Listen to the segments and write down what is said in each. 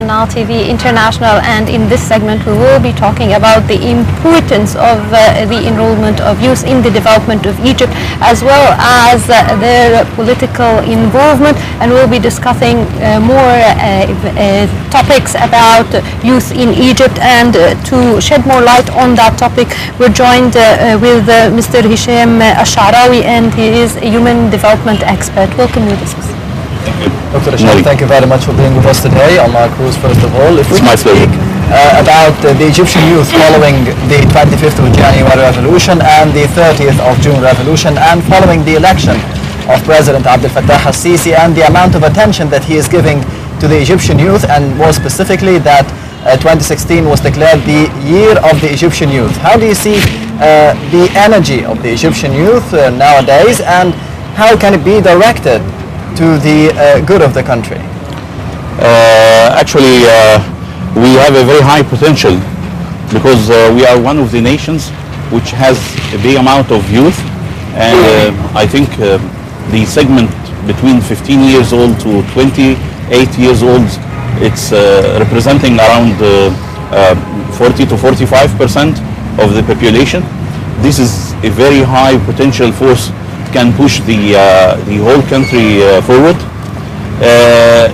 Nile TV International, and in this segment we will be talking about the importance of the enrollment of youth in the development of Egypt, as well as their political involvement, and we'll be discussing more topics about youth in Egypt. And to shed more light on that topic, we're joined with Mr. Hesham Sharkawy, and he is a human development expert. Welcome with us. Dr. Hesham, thank you very much for being with us today on our cruise. First of all, if we can speak about the Egyptian youth following the 25th of January revolution and the 30th of June revolution, and following the election of President Abdel Fattah al-Sisi, and the amount of attention that he is giving to the Egyptian youth, and more specifically that 2016 was declared the year of the Egyptian youth. How do you see the energy of the Egyptian youth nowadays, and how can it be directed to the good of the country? Actually, we have a very high potential, because we are one of the nations which has a big amount of youth, and I think the segment between 15 years old to 28 years old, it's representing around 40 to 45% of the population. This is a very high potential force, can push the whole country forward.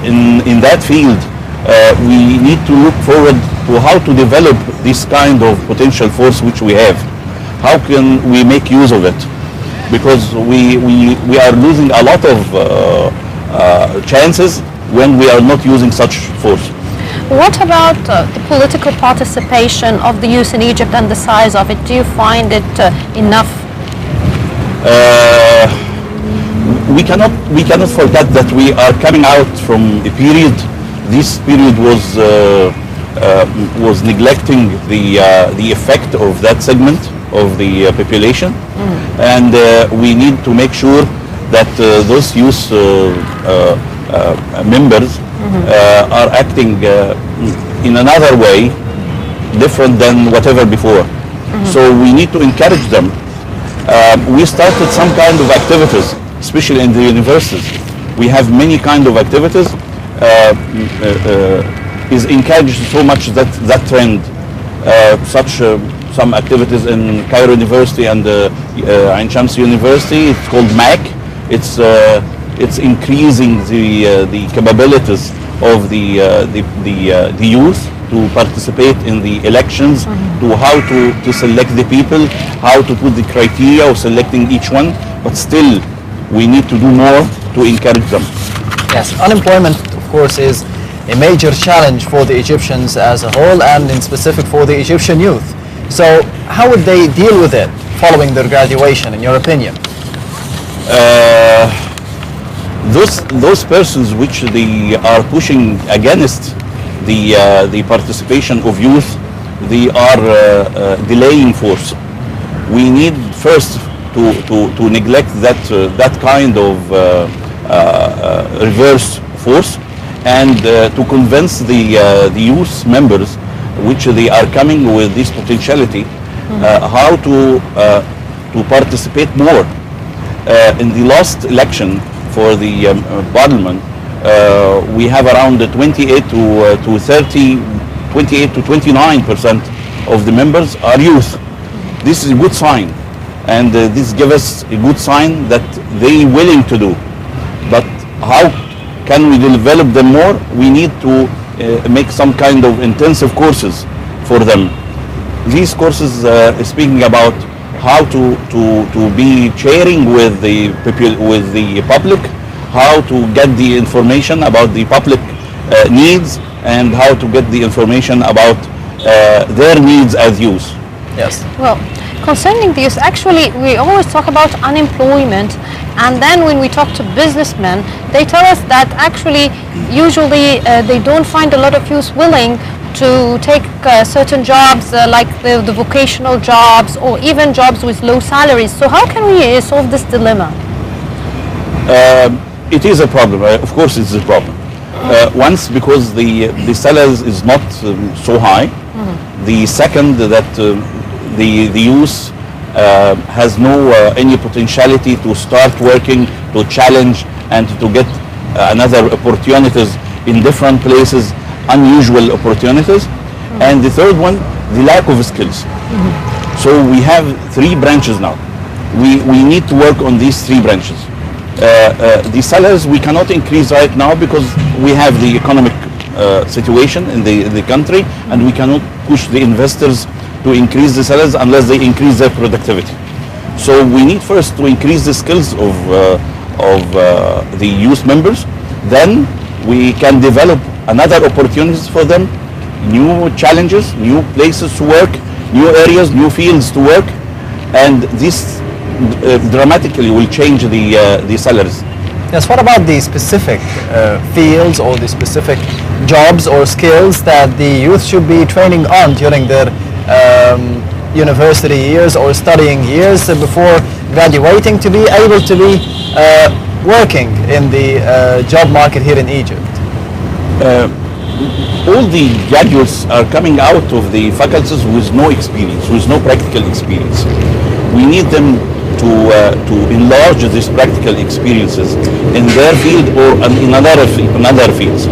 In that field, we need to look forward to how to develop this kind of potential force which we have. How can we make use of it? Because we are losing a lot of chances when we are not using such force. What about the political participation of the youth in Egypt and the size of it? Do you find it enough? We cannot forget that we are coming out from a period. This period was neglecting the effect of that segment of the population, and we need to make sure that those youth members are acting in another way, different than whatever before. So we need to encourage them. We started some kind of activities, especially in the universities. We have many kind of activities. Is encouraged so much that trend. Some activities in Cairo University and Ain Shams University. It's called MAC. It's increasing the capabilities of the youth to participate in the elections, to how to select the people, how to put the criteria of selecting each one, but still we need to do more to encourage them. Yes, unemployment of course is a major challenge for the Egyptians as a whole, and in specific for the Egyptian youth. So how would they deal with it following their graduation, in your opinion? Those persons which they are pushing against the participation of youth, they are delaying force. We need first to neglect that kind of reverse force, and to convince the youth members which they are coming with this potentiality, how to participate more. In the last election for the parliament, we have around 28 to 29% of the members are youth. This is a good sign, and this gives us a good sign that they are willing to do. But how can we develop them more? We need to make some kind of intensive courses for them. These courses speaking about how to be sharing with the public, how to get the information about the public needs, and how to get the information about their needs as youth. Yes. Well, concerning this, actually, we always talk about unemployment, and then when we talk to businessmen, they tell us that actually, usually, they don't find a lot of youth willing to take certain jobs, like the vocational jobs, or even jobs with low salaries. So how can we solve this dilemma? It is a problem. Of course, it's a problem. Once, because the salaries is not so high. The second, that the youth has no any potentiality to start working, to challenge, and to get another opportunities in different places, unusual opportunities. And the third one, the lack of skills. So we have 3 branches now. We need to work on these 3 branches. The salaries we cannot increase right now because we have the economic situation in the country, and we cannot push the investors to increase the salaries unless they increase their productivity. So we need first to increase the skills of the youth members. Then we can develop another opportunities for them, new challenges, new places to work, new areas, new fields to work, and this dramatically will change the salaries. Yes, what about the specific fields or the specific jobs or skills that the youth should be training on during their university years or studying years before graduating to be able to be working in the job market here in Egypt? All the graduates are coming out of the faculties with no experience, with no practical experience. We need them to enlarge these practical experiences in their field or in other fields.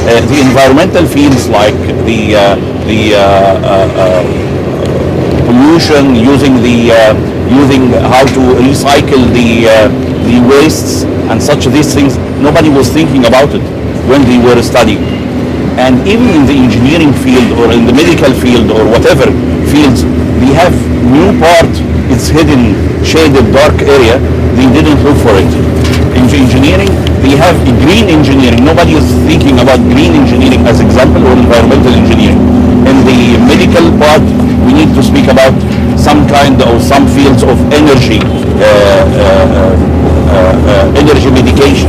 The environmental fields like the pollution, using how to recycle the wastes and such these things. Nobody was thinking about it when they were studying. And even in the engineering field or in the medical field or whatever fields, we have new part. It's hidden, shaded, dark area. They didn't look for it. In engineering, we have green engineering. Nobody is thinking about green engineering as example or environmental engineering. In the medical part, we need to speak about some kind of some fields of energy, energy medication.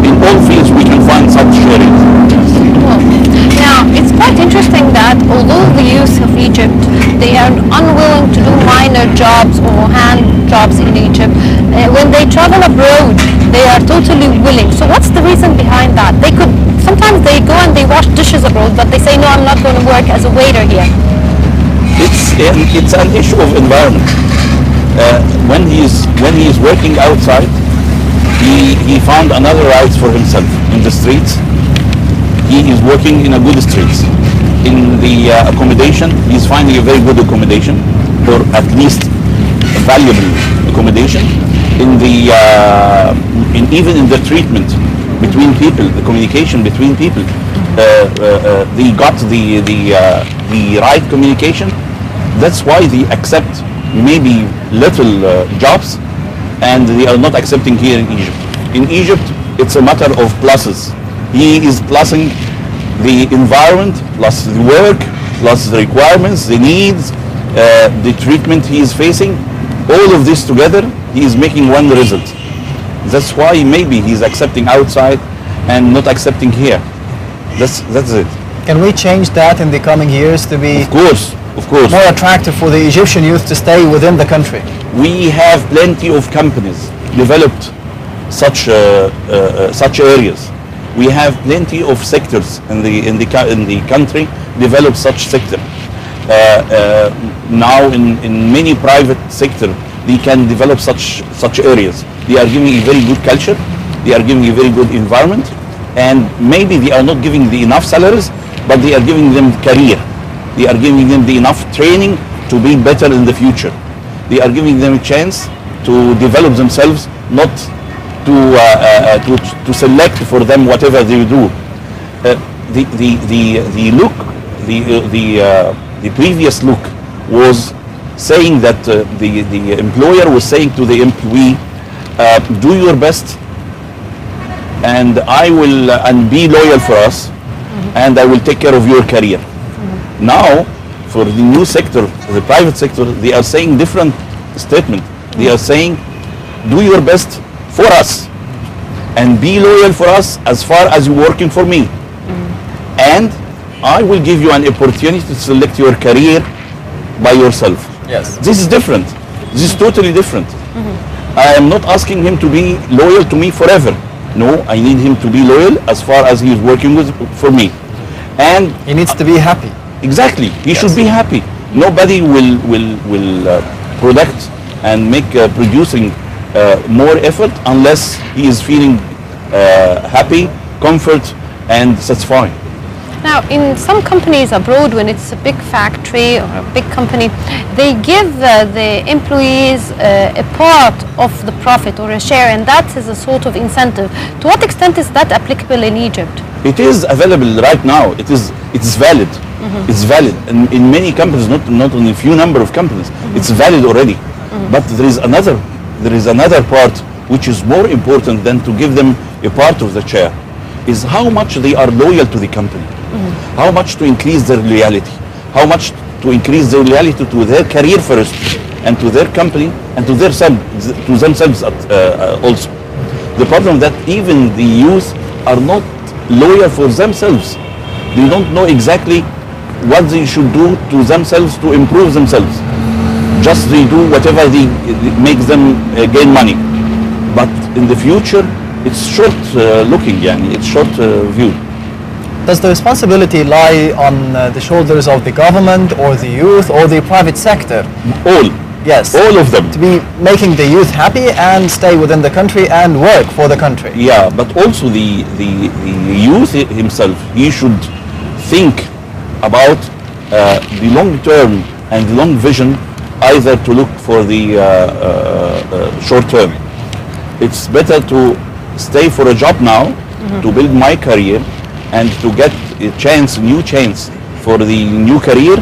In all fields, we can find such areas. Now, it's quite interesting that although the youth of Egypt, they are unwilling to do minor jobs or hand jobs in Egypt, when they travel abroad, they are totally willing. So what's the reason behind that? Sometimes they go and they wash dishes abroad, but they say, no, I'm not going to work as a waiter here. It's an issue of environment. When he is working outside, he found another rights for himself in the streets. He is working in a good streets. In the accommodation, he's finding a very good accommodation, or at least a valuable accommodation. Even in the treatment between people, the communication between people, they got the right communication. That's why they accept maybe little jobs, and they are not accepting here in Egypt. In Egypt, it's a matter of pluses. He is plussing the environment, plus the work, plus the requirements, the needs, the treatment he is facing. All of this together, he is making one result. That's why maybe he's accepting outside and not accepting here. That's it. Can we change that in the coming years to be of course, more attractive for the Egyptian youth to stay within the country? We have plenty of companies developed such areas. We have plenty of sectors in the country develop such sector. Now in many private sector they can develop such areas. They are giving a very good culture. They are giving a very good environment, and maybe they are not giving the enough salaries, but they are giving them career. They are giving them the enough training to be better in the future. They are giving them a chance to develop themselves, not to select for them whatever they do. The previous look was saying that the employer was saying to the employee, do your best, and I will and be loyal for us, and I will take care of your career. Now, for the new sector, the private sector, they are saying different statement. They are saying, do your best for us and be loyal for us as far as you're working for me. And I will give you an opportunity to select your career by yourself. Yes. This is different. This is totally different. I am not asking him to be loyal to me forever. No, I need him to be loyal as far as he is working for me. And he needs to be happy. Exactly. He should be happy. Nobody will product and make producing more effort unless he is feeling happy, comfort, and satisfied. Now, in some companies abroad, when it's a big factory or a big company, they give the employees a part of the profit or a share, and that is a sort of incentive. To what extent is that applicable in Egypt? It is available right now. It's valid. It's valid in many companies, not in a few number of companies. It's valid already. But there is another part which is more important than to give them a part of the share, is how much they are loyal to the company, how much to increase their loyalty, how much to increase their loyalty to their career first, and to their company, and to themselves also. The problem that even the youth are not loyal for themselves. They don't know exactly what they should do to themselves to improve themselves. Just they do whatever makes them gain money. But in the future, it's short looking, it's short view. Does the responsibility lie on the shoulders of the government or the youth or the private sector? All. Yes. All of them. To be making the youth happy and stay within the country and work for the country. Yeah, but also the youth himself, he should think about the long term and the long vision, either to look for the short term. It's better to stay for a job now, to build my career, and to get a new chance for the new career.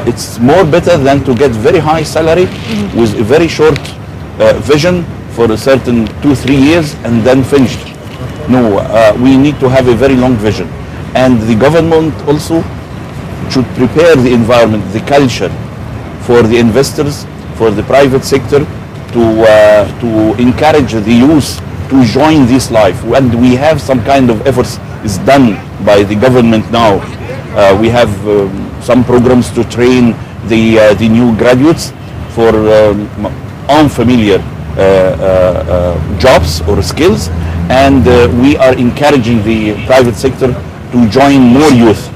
It's more better than to get very high salary with a very short vision for a certain 2-3 years and then finished. No, we need to have a very long vision. And the government also should prepare the environment, the culture for the investors, for the private sector, to encourage the youth to join this life. And we have some kind of efforts is done by the government now. We have some programs to train the new graduates for unfamiliar jobs or skills, and we are encouraging the private sector to join more youth.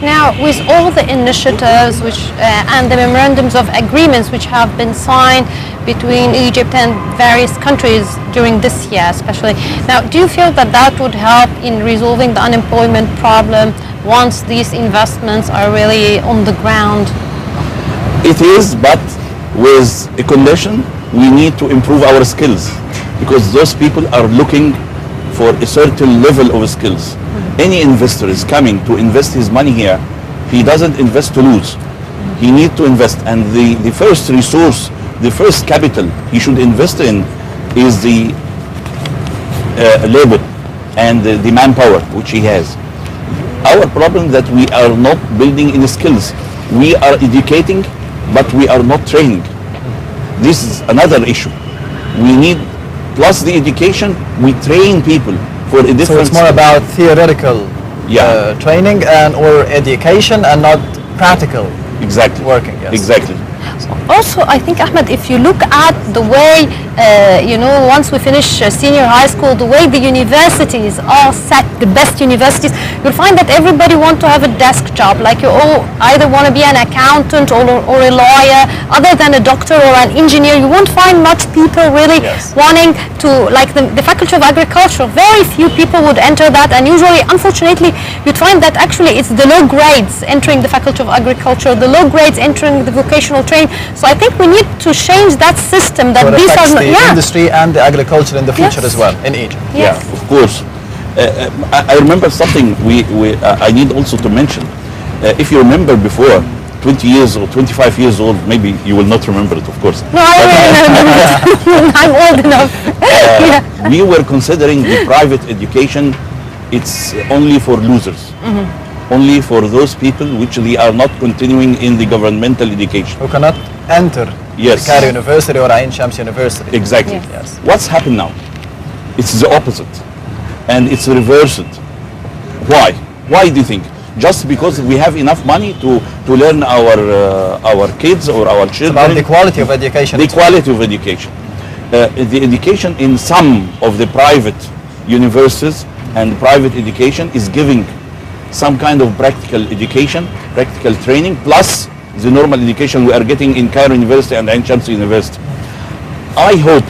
Now, with all the initiatives and the memorandums of agreements which have been signed between Egypt and various countries during this year especially, now do you feel that that would help in resolving the unemployment problem once these investments are really on the ground? It is, but with a condition: we need to improve our skills, because those people are looking for a certain level of skills. Any investor is coming to invest his money here. He doesn't invest to lose. He needs to invest, and the first resource, the first capital he should invest in is the labor and the manpower which he has. Our problem that we are not building in skills. We are educating, but we are not training. This is another issue. We need, plus the education, we train people for a different. So it's more about theoretical training and or education and not practical. Exactly. Working. Yes. Exactly. Also, I think, Ahmed, if you look at the way, once we finish senior high school, the way the universities are set, the best universities, you'll find that everybody wants to have a desk job. Like you all either want to be an accountant or a lawyer. Other than a doctor or an engineer, you won't find much people really wanting to, like the Faculty of Agriculture, very few people would enter that, and usually, unfortunately, you'd find that actually it's the low grades entering the Faculty of Agriculture, the low grades entering the vocational training. So I think we need to change that system, that so these are the industry and the agriculture in the future as well in Egypt. Yeah, of course. I remember something I need also to mention. If you remember before, 20 years or 25 years old, maybe you will not remember it, of course. No, I remember it. I'm old enough. We were considering the private education, it's only for losers. Only for those people which they are not continuing in the governmental education. Who cannot enter Cairo University or Ain Shams University. Exactly. Yes. What's happened now? It's the opposite. And it's reversed. Why? Why do you think? Just because we have enough money to learn our kids or our children. It's about the quality of education. The quality of education. The education in some of the private universities and private education is giving some kind of practical education, practical training, plus the normal education we are getting in Cairo University and Ain Shams University. I hope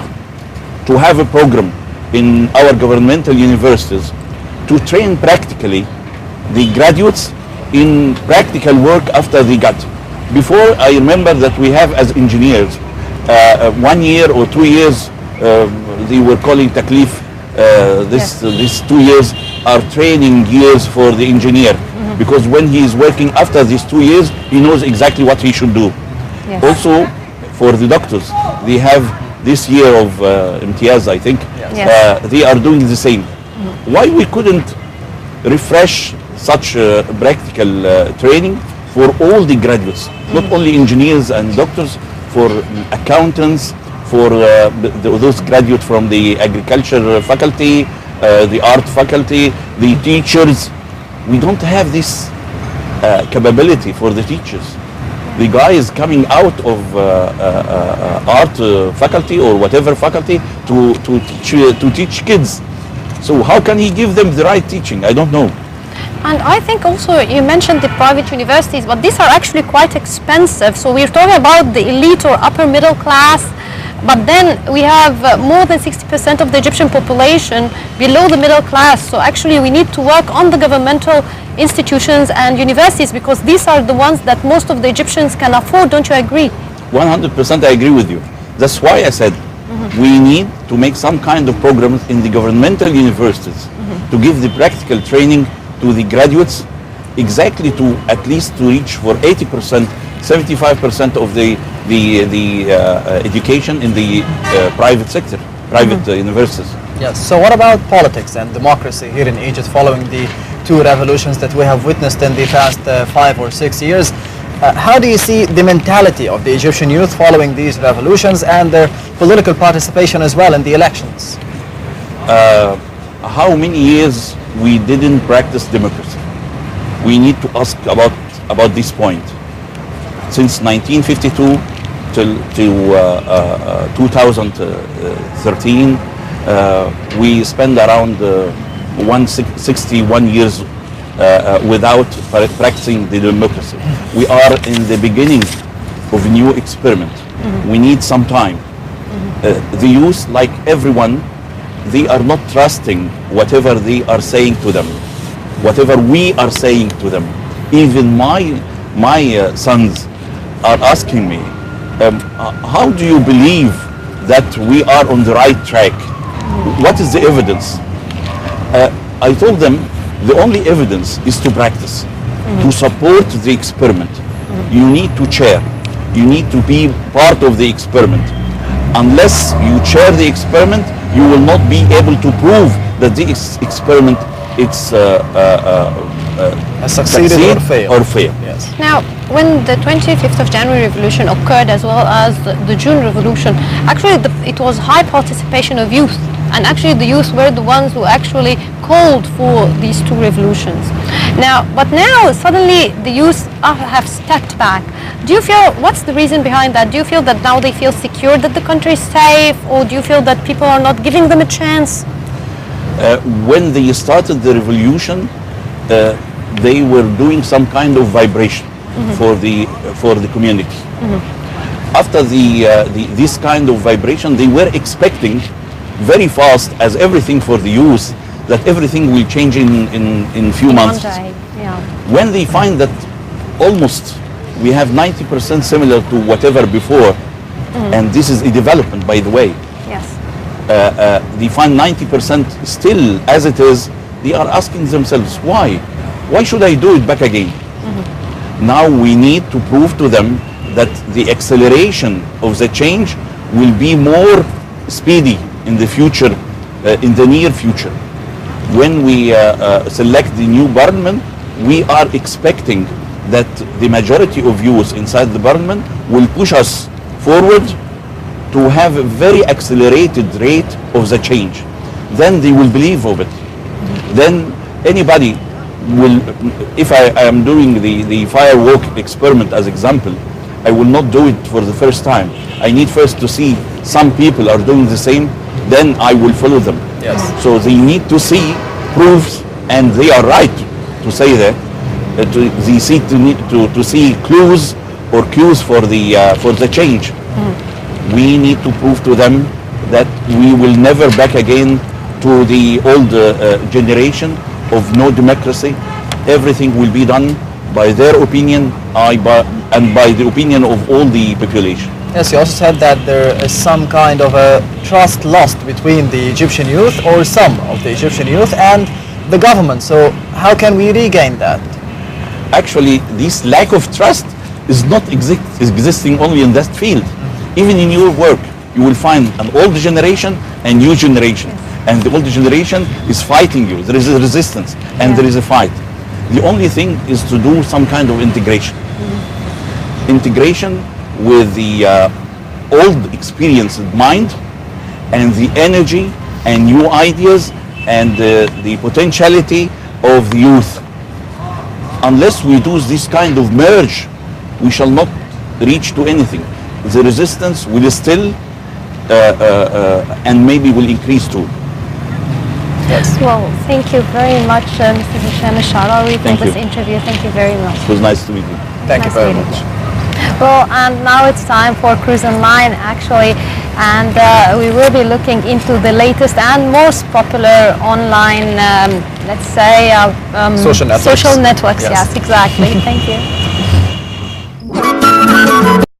to have a program in our governmental universities to train practically the graduates in practical work after they got. Before, I remember that we have as engineers 1 year or 2 years, they were calling taklif. These 2 years are training years for the engineer, because when he is working after these 2 years, he knows exactly what he should do. Yes. Also, for the doctors, they have this year of imtiyaz, I think. Yes. They are doing the same. Why we couldn't refresh such practical training for all the graduates, not only engineers and doctors, for accountants, for those graduates from the agriculture faculty, the art faculty, the teachers. We don't have this capability for the teachers. The guy is coming out of art faculty or whatever faculty to teach kids. So how can he give them the right teaching? I don't know. And I think also you mentioned the private universities, but these are actually quite expensive. So we're talking about the elite or upper middle class, but then we have more than 60% of the Egyptian population below the middle class. So actually we need to work on the governmental institutions and universities, because these are the ones that most of the Egyptians can afford. Don't you agree? 100% I agree with you. That's why I said we need to make some kind of programs in the governmental universities to give the practical training to the graduates, exactly to at least to reach for 80%, 75% of the education in the private sector, private universities. Yes. So what about politics and democracy here in Egypt following the two revolutions that we have witnessed in the past 5 or 6 years? How do you see the mentality of the Egyptian youth following these revolutions and their political participation as well in the elections? How many years we didn't practice democracy? We need to ask about this point. Since 1952 till 2013, we spent around 161 years without practicing the democracy. We are in the beginning of a new experiment. We need some time. The youth, like everyone, they are not trusting whatever they are saying to them, whatever we are saying to them. Even my sons are asking me, how do you believe that we are on the right track? What is the evidence? I told them the only evidence is to practice, to support the experiment. You need to chair. You need to be part of the experiment. Unless you chair the experiment, you will not be able to prove that the experiment Has succeeded or failed. Yes. Now, when the 25th of January revolution occurred, as well as the June revolution, actually it was high participation of youth. And actually the youth were the ones who actually called for these two revolutions. But now suddenly the youth have stepped back. Do you feel, what's the reason behind that? Do you feel that now they feel secure that the country is safe, or do you feel that people are not giving them a chance? When they started the revolution, they were doing some kind of vibration for the community. After this kind of vibration, they were expecting very fast, as everything for the youth, that everything will change in few months. One day, yeah. When they find that almost we have 90% similar to whatever before, and this is a development, by the way. Yes. They find 90% still as it is. They are asking themselves, why? Why should I do it back again? Now we need to prove to them that the acceleration of the change will be more speedy in the future, in the near future. When we select the new parliament, we are expecting that the majority of youth inside the parliament will push us forward to have a very accelerated rate of the change. Then they will believe of it. Then anybody will, if I am doing the firework experiment as example, I will not do it for the first time. I need first to see some people are doing the same, then I will follow them. Yes. So they need to see proofs, and they are right to say that. They see to see clues or cues for the change. We need to prove to them that we will never back again to the old generation of no democracy, everything will be done by their opinion and by the opinion of all the population. Yes, you also said that there is some kind of a trust lost between the Egyptian youth, or some of the Egyptian youth, and the government. So how can we regain that? Actually, this lack of trust is not existing only in that field. Even in your work, you will find an old generation and new generation. And the old generation is fighting you. There is a resistance and there is a fight. The only thing is to do some kind of integration. Integration with the old experienced mind and the energy and new ideas and the potentiality of the youth. Unless we do this kind of merge, we shall not reach to anything. The resistance will still and maybe will increase too. Yes. Well, thank you very much, Mr. Hesham Sharkawy, for this interview. Thank you very much. It was nice to meet you. Thank you very much. Well, and now it's time for Cruise Online, actually, and we will be looking into the latest and most popular online, let's say, social networks. Social networks. Yes, exactly. Thank you.